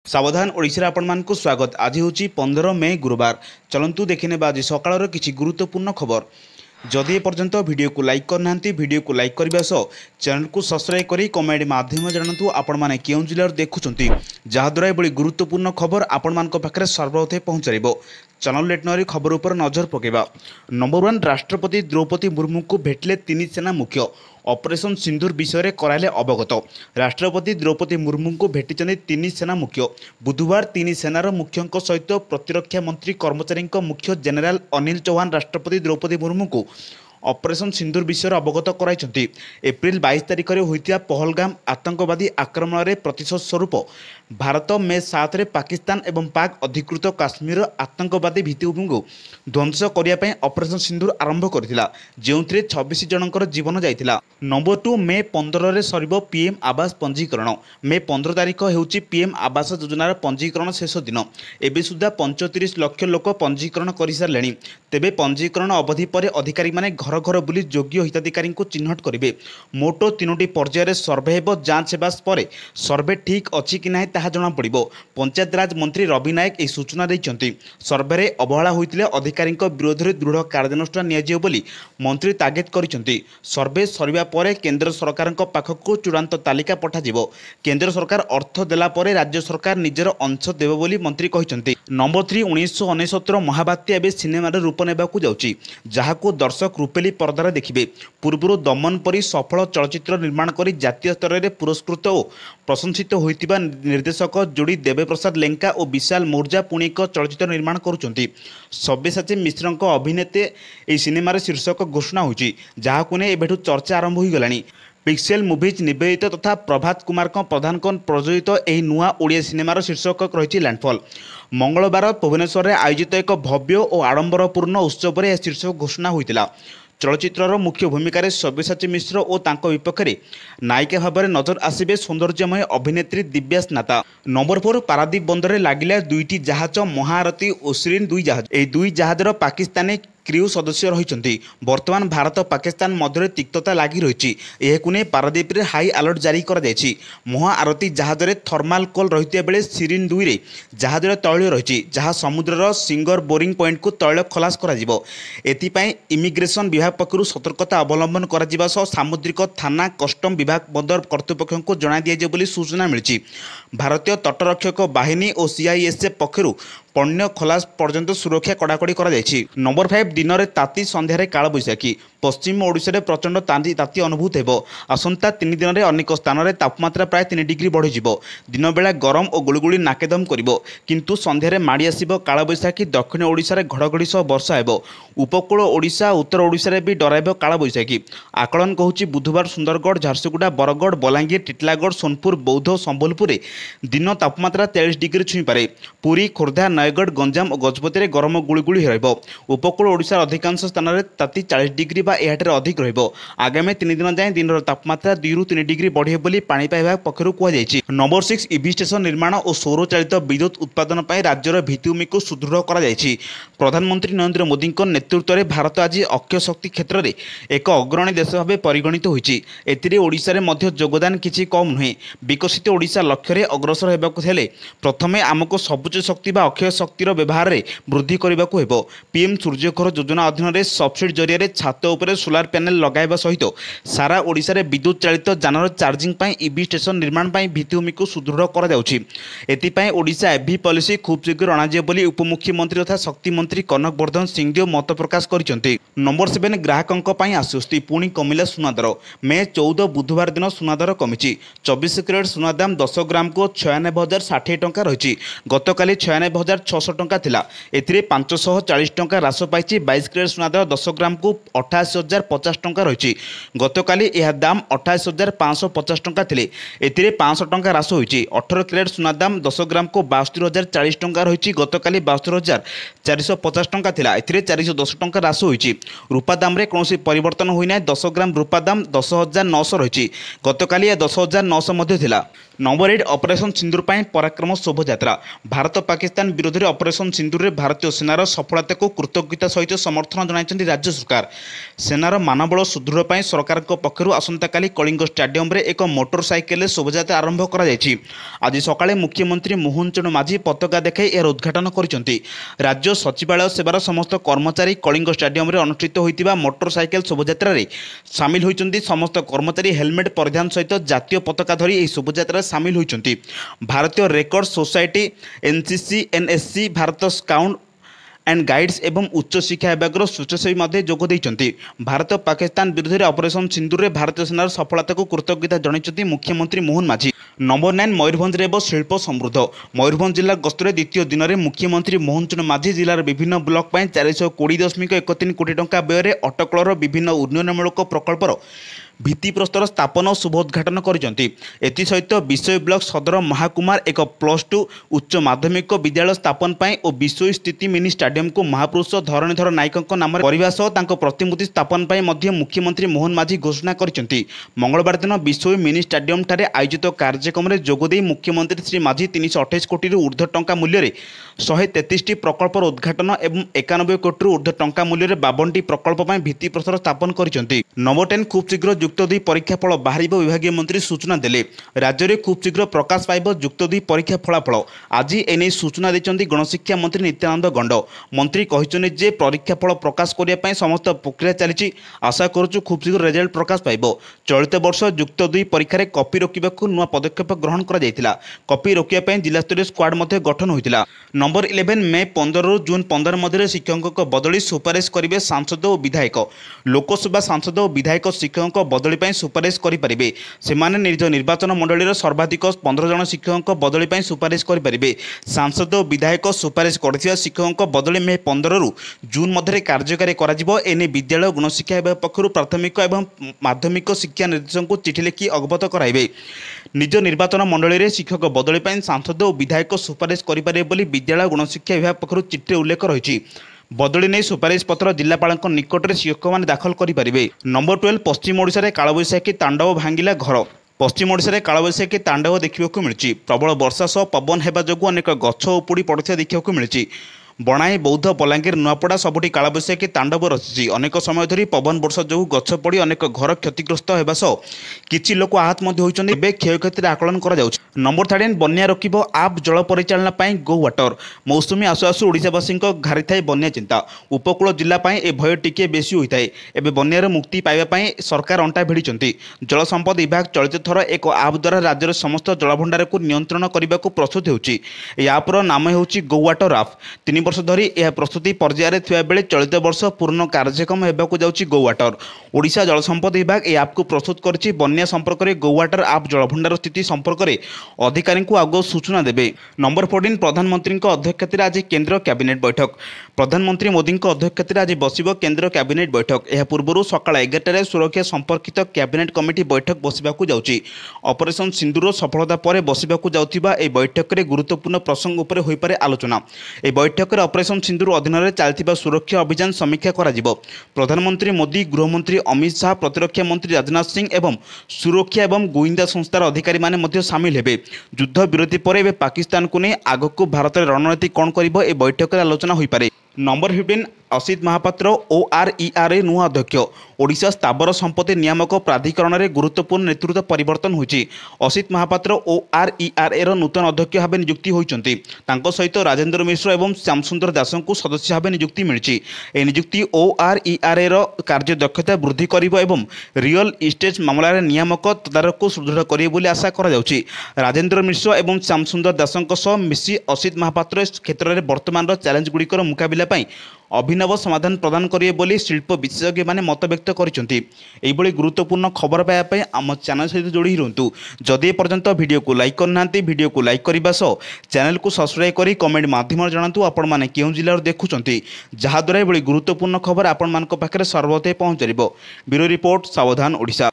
सावधान ओडिशा आपको स्वागत। आज हूँ 15 मे गुरुवार। चलतु देखने आज सकाल किसी गुरुत्वपूर्ण खबर। जदि एपर्यंत वीडियो को लाइक करना वीडियो को लाइक करने सह चैनल को सब्सक्राइब करी कमेंट माध्यम जानतु आपण मैंने क्यों जिले देखुंत जहाद्वारा ये गुरुत्वपूर्ण खबर आपण मान पाखे सर्वप्रथम पहुँचार। चैनल लेटनरी खबर उपर नजर पकेबा। नंबर 1 राष्ट्रपति द्रौपदी मुर्मू को भेटिले 3 सेना मुख्य। ऑपरेशन सिंदूर विषय कराइले अवगत। राष्ट्रपति द्रौपदी मुर्मू को भेटिଛନ୍ତି 3 सेना मुख्य। बुधवार 3 सेनार मुख्यों सहित प्रतिरक्षा मंत्री कर्मचारी मुख्य जेनेल अनिल चौहान राष्ट्रपति द्रौपदी मुर्मू को ऑपरेशन सिंदूर विषय अवगत कराई। एप्रिल 22 तारिख में होता पहलगाम आतंकवादी आक्रमण में प्रतिशोध स्वरूप भारत मे 7 रे पाकिस्तान एवं पाक अधिकृत काश्मीर आतंकवादी भित्तिभूमि को ध्वंस करने ऑपरेशन सिंदूर आरंभ करथिला, जेउथिरे 26 जनकर जीवन जाइथिला। नंबर 2 मे 15 रे सरिबो पीएम आवास पंजीकरण। मे 15 तारिख हेउची पीएम आवास योजनार पंजीकरण शेष दिन। एबे सुधा 35 लाख लोक पंजीकरण कर सारे। तेबे पंजीकरण अवधि पर अधिकारी माने घर घर बुली योग्य हिताधिकारी को चिन्हट करेंगे। मोट 3टी पर्यायर सर्वे हेब। जांच हेबा पर सर्वे ठीक अच्छी कि नहीं ताहा जना पड़िबो। पंचायत राज मंत्री रवि नायक यह सूचना देइछन्ति। सर्वे अवहेला होइतिले अधिकारी विरोध में दृढ़ कार्यानुष्ठान नियाजियो बोली मंत्री तागिद करिसन्ति। सर्वे सरिबा परे केंद्र सरकार पाखक चूड़ांत तालिका पठाजिबो। केंद्र सरकार अर्थ देला परे राज्य सरकार निजर अंश देबो बोली मंत्री कहिसन्ति। नंबर 3 1969 महाबात्या एबे सिनेमा रूप नेबाकू जाउची, जहाको दर्शक रूपेली पर्दार देखिबे। पूर्व दमन परी सफल चलचित्र निर्माण करी जातीय स्तर में पुरस्कृत और प्रशंसित होइतिबा निर्देशक जोड़ी देवप्रसाद लेंका और विशाल मोर्जा पुणी एक चलचित्र निर्माण करुछन्ति। सब्यसाची मिश्र अभिनेते यह सिनेमार शीर्षक घोषणा होइछि, जहाको ने एबेठु चर्चा आरंभ हो गलानी। पिक्सेल मुभिज निवेदित तथा प्रभात कुमार प्रधान प्रयोजित यह नुआ ओडिया सिनेमार शीर्षक रही लैंडफॉल। मंगलवार भुवनेश्वर में आयोजित एक भव्य और आडंबरपूर्ण उत्सव में यह शीर्षक घोषणा होता। चलचित्रर मुख्य भूमिका सब्यसाची मिश्र और तांको विपक्ष में नायिका भाव में नजर आसबे सौंदर्यमय अभिनेत्री दिव्या स्नाता। नंबर 4 पारादीप बंदर में लगिला 2टी जहाज महारथी ओसरिन 2 जहाज। यह 2 जहाजर पाकिस्तानी क्रू सदस्य रही। बर्तमान भारत पाकिस्तान मध्य तिक्तता लगी रही। यह पारादीप में हाई अलर्ट जारी कर महाआरती जहाज में थर्माल कोल रही बेले सिरिन 2 रे जहाज तैल रही, जहाँ समुद्रर सिंगर बोरिंग पॉइंट को तैल खलास कर इमिग्रेशन विभाग पक्षर सतर्कता अवलंबन कर सामुद्रिक थाना कस्टम विभाग बंदर कर्तृपक्ष को जना दिया सूचना मिली। भारतीय तटरक्षक बाहिनी और सीआईएसएफ पक्षर पण्य खलास पर्यंत सुरक्षा कड़ाकड़ी कर। नंबर 5 दिन में ताती संध्यारे कालबैशाखी। पश्चिम ओडिशा रे प्रचंड ताती अनुभूत हो। आसंता 3 दिन में अनेक स्थान में तापमात्रा प्राय 3 डिग्री बढ़ी। दिन बेला गरम और गुड़गुड़ी नाकेदम करिबो, किंतु संध्यारे माड़ी आसिबो कालबैशाखी। दक्षिण ओडिशा रे घड़घड़ी सह वर्षा हेबो। उपकूल ओडिशा उतर ओडिशा रे भी डराइबो कालबैशाखी। आकलन कहूछि बुधवार सुंदरगढ़, झारसुगुड़ा, बरगढ़, बलांगीर, टिटलागढ़, सोनपुर, बौद्ध, संबलपुर में दिन तापमात्रा 43 डिग्री छुईपे। पुरी, खोर्धा, नयगढ़, गंजाम और गजपति में गरम गुड़गुड़ी रहिबो। उपकूल ओडिशा अधिकांश स्थान में ताती 40 डिग्री बा एहाटर अधिक रहिबो। आगामी 3 दिन जाए दिन तापमात्रा 2 ରୁ 3 डिग्री बढ़े बोली पाणीपाग विभाग पक्षरु कहुଯାଇଛି। नंबर 6 ईवी स्टेशन निर्माण और सौर चालित विद्युत उत्पादन पर राज्यर भित्तिभूमि को सुदृढ़ कराଯାଇଛି। प्रधानमंत्री नरेंद्र मोदी नेतृत्व में भारत आज अक्षय शक्ति क्षेत्र में एक अग्रणी देश भाव परिगणित होइछि। एथिरे ओडिशा रे मध्य योगदान किछि कम नुहे। विकसित ओडिशा लक्ष्य रे अग्रसर हेबाकु हेले प्रथमे आमको सबुज शक्ति बा अक्षय शक्तिर व्यवहार में वृद्धि करबाकु हेबो। पीएम सूर्यघर योजना अधीन में सब्सिडी जरिए छात उपर सोलार पैनल लगाइबा सहित सारा ओडिशा रे विद्युत चालित जानर चार्जिंग पाई ईवी स्टेशन निर्माण पाई भित्तिभूमि को सुदृढ़ करा जाउछि। एथिपाई ओडिशा एभि पॉलिसी खूब शीघ्र अणाजियो बोली उपमुख्यमंत्री तथा शक्ति मंत्री कनक वर्धन सिंहदेव मत प्रकाश करिसेंति। नंबर 7 ग्राहकों पाई आश्वस्ति, पुणी कमिला सुना दर। मे 14 बुधवार दिन सुना दर कमिछि। 24 कैरेट सुना दाम 10 ग्राम को 96,060 टंका रही। गतकाली 96,600 टंका थिला। एथिरे 540 टंका ह्रास पाइछि। 22 कैरेट सुना दर 10 ग्राम को 88,050 टंका रही। गतकाली यह दाम 28,550 टंका थिले। एथिरे 500 टंका ह्रास होइछि। 18 कैरेट सुना दाम 10 ग्राम को 72,040 टंका रही। गतकाली 72,450 टंका थिला। एथिरे 410 टंका ह्रास होइछि। रूपा दाम रे कोनोसी परिवर्तन होई नै। 10 ग्राम रूपा दाम 10,900 रही। गतकाली 10,900 मध्य थिला। नंबर 8 ऑपरेशन सिंदूर पर पराक्रम शोभायात्रा। भारत पाकिस्तान विरोध में ऑपरेशन सिंदूर में भारतीय सेनार सफलता को कृतज्ञता सहित समर्थन जनाइछन्ति राज्य सरकार। सेनार मानबल सुदृढ़ पर सरकार पक्षर आसंता काली कलिंग स्टाडियम रे एक मोटरसाइकेल शोभायात्रा आरंभ कर आज सकाळे मुख्यमंत्री मोहन चरण माझी पताका देखाई यार उद्घाटन करिसेंति। राज्य सचिवालय सेवार समस्त कर्मचारी कलिंग स्टाडियम रे अनुष्ठित होइतिबा मोटरसाइकेल शोभायात्रा रे सामिल होइचन्ति। समस्त कर्मचारी हेलमेट परिधान सहित जातीय पताका धरी एही शोभायात्रा सामिल होइचन्ति। भारतीय record society, NCC, NSC, Bharat scout and guides एवं उच्च शिक्षा विभाग स्वच्छसेवी मध्य जोग देइचन्ति। भारत पाकिस्तान विरोध में ऑपरेशन सिंदूर में भारतीय सेनार सफलता को कृतज्ञता जणाइचन्ति मुख्यमंत्री मोहन माझी। नंबर 9 मयूरभंज रे शिल्प समृद्ध। मयूरभंज जिला गस्तर द्वितीय दिन में मुख्यमंत्री मोहन चरण माझी जिलार विभिन्न ब्लॉक 420.13 कोटी टंका व्यय अटकलर विभिन्न उन्नयनमूलक प्रकल्पर भित्तिप्रस्तर स्थापन और शुभोद्घाटन करिसेंति। एथिसहित विषय ब्लॉक सदर महाकुमार एक +2 उच्च माध्यमिक विद्यालय स्थापन पर और विषय स्थित मिनी स्टाडियम को महापुरुष धरणीधर नायक नाम करने प्रतिमूर्ति स्थापन पर मुख्यमंत्री मोहन माझी घोषणा करिसेंति। मंगलवार दिन विषय मिनी स्टाडियम ठारे आयोजित कार्यक्रम में जोगदे मुख्यमंत्री श्री माझी 328 कोटी ऊर्ध्व टंका मूल्य 133 प्रकल्पर उद्घाटन एवं 91 कोटी ऊर्ध्व टंका मूल्य 52 प्रकल्प पर भित्तिप्रस्तर स्थापन करिसेंति। नंबर 10 खूब शीघ्र युक्त 2 परीक्षा फल बाहर विभाग मंत्री सूचना देले। राज्य में खूब शीघ्र प्रकाश पाइब युक्त 2 परीक्षा फलाफल। आज एने सूचना देते गणशिक्षा मंत्री नित्यानंद गंड। मंत्री कहते जे परीक्षा फल प्रकाश करने समस्त प्रक्रिया चली। आशा करुचु खूब शीघ्र रिजल्ट प्रकाश पाइब। चलित वर्ष युक्त 2 परीक्षा कॉपी रोकने नुआ पदक्षेप ग्रहण कर कॉपी रोकने जिलास्तरीय स्क्वाड गठन होता। नंबर 11 मे 15 रु जून 15 मध्य शिक्षकों बदली सुपारिश करेंगे सांसद और विधायक। लोकसभा सांसद और विधायक शिक्षकों बदली सुपारिश करेंगे। सेमाने निज निर्वाचन मंडल सर्वाधिक 15 जन शिक्षकों बदली सुपारिश करेंगे। सांसद और विधायक सुपारिश कर शिक्षकों बदली मे 15 रु जून मध्य कार्यकारी एने विद्यालय गणशिक्षा विभाग पक्षर प्राथमिक और माध्यमिक शिक्षा निर्देशक को चिठी लिखि अवगत कराइबे। निज निर्वाचन मंडल में शिक्षक बदली सांसद और विधायक सुपारिश करेंगे विद्यालय गणशिक्षा विभाग पक्षर चिठी उल्लेख रही। बदली नहीं सुपारिश पत्र जिलापाल निकट में शिक्षक मैंने दाखल करेंगे। नंबर 12 पश्चिम ओडिशा रे कालबैशाखी तांडव भांगिला घर। पश्चिम ओडिशा रे कालबैशाखी तांडव देखा मिली। प्रबल वर्षा सह पवन हेबा जोगु अनेक गछ उपुड़ी पड़ुଥିବା देखा मिली। बणाई, बौद्ध, बलांगीर, नुआपड़ा सबुठी कालबैशाखी तांडव रचिଛି। अनेक समय धरी पवन वर्षा जो गछ पड़ी अनेक घर क्षतिग्रस्त होगा सह किछि लोक आहत होती क्षयक्षतिर आकलन कर। नंबर 13 बन्या रोकब आप जल परिचालना गो वाटर। मौसुमी आसु आसु ओडिशावासी घारी थाए बन्या चिंता। उपकूल जिला ए भय टिके बेसी होता है। एवं बन्यार मुक्ति पाइबा सरकार अंटा भिड़ी। जल संपद विभाग चलित थर एक आप द्वारा राज्यर समस्त जलभंडार को नियंत्रण करने को प्रस्तुत होउछि। ए आप्र नाम होउछि गो वाटर आप। 3 वर्ष धरी यह प्रस्तुति पर्यायर थिबा बेले चलित वर्ष पूर्ण कार्यक्रम हेबाकु जाउछि गो वाटर। ओडिशा जल संपद विभाग यह आपको प्रस्तुत करछि। बन्या संपर्क में गो वाटर आप जलभंडार स्थिति संपर्क में अधिकारी को आगो सूचना देबे। नंबर 14 प्रधानमंत्री अध्यक्षतार आज केंद्र कैबिनेट बैठक। प्रधानमंत्री मोदी अध्यक्षतार आज बसिब केंद्र कैबिनेट बैठक। यह पूर्व सकाळ 11 सुरक्षा संपर्कित कैबिनेट कमिटी बैठक बसिबाकु जाउछि। ऑपरेशन सिंदूर सफलता पर बसिबाकु जाउथिबा ए बैठक में गुरुत्वपूर्ण प्रसंग उपर होई पारे आलोचना। ए बैठक में ऑपरेशन सिंदूर अधीन में चलता सुरक्षा अभियान समीक्षा करा जिवो। प्रधानमंत्री मोदी, गृहमंत्री अमित शाह, प्रतिरक्षा मंत्री राजनाथ सिंह एवं सुरक्षा एवं गोइंदा संस्थार अधिकारी माने मध्य सामिल हेबे। युद्ध विरति पर पाकिस्तान को नहीं आगक भारत रणनीति कौन करिबो ए बैठक में आलोचना होई पारे। नंबर 15 असित महापात्र ORER नुआ अध्यक्ष। ओडिशा स्थावर संपत्ति नियामक प्राधिकरण में गुरुत्वपूर्ण नेतृत्व परिवर्तन होइछि। असित महापात्र ORER नूतन अध्यक्ष भाव नियुक्ति होइछन्ति। तांको सहित राजेंद्र मिश्र एवं श्यामसुंदर दास को सदस्य भाव नियुक्ति मिली। ए नियुक्ति ORER कार्य दक्षता वृद्धि करिबो एवं रियल इस्टेट मामलार नियामक तदारक को सुदृढ़ करिबो बोली आशा करा जाउछि। राजेंद्र मिश्र एवं श्यामसुंदर दासଙ୍କ सह मिसी असित महापात्र क्षेत्र में वर्तमान चैलेंज गुड़िकर मुकाबिला अभिनव समाधान प्रदान करेंगे बोली शिल्प विशेषज्ञ माने मत व्यक्त करिसेंति। एइबोली गुरुत्वपूर्ण खबर पाइबा आम चैनल सहित जोड़ी रहंतु। जदि पर्यंत वीडियो को लाइक करना वीडियो को लाइक करने सह चैनल को सब्सक्राइब करी कमेंट माध्यम जनातु आपण माने केउ जिल्ला देखुचंती, जहाद्वारा एइबोली गुरुत्वपूर्ण खबर आपण मानक पाखरे सर्वते पहुंचरिबो। ब्यूरो रिपोर्ट, सावधान ओडिशा।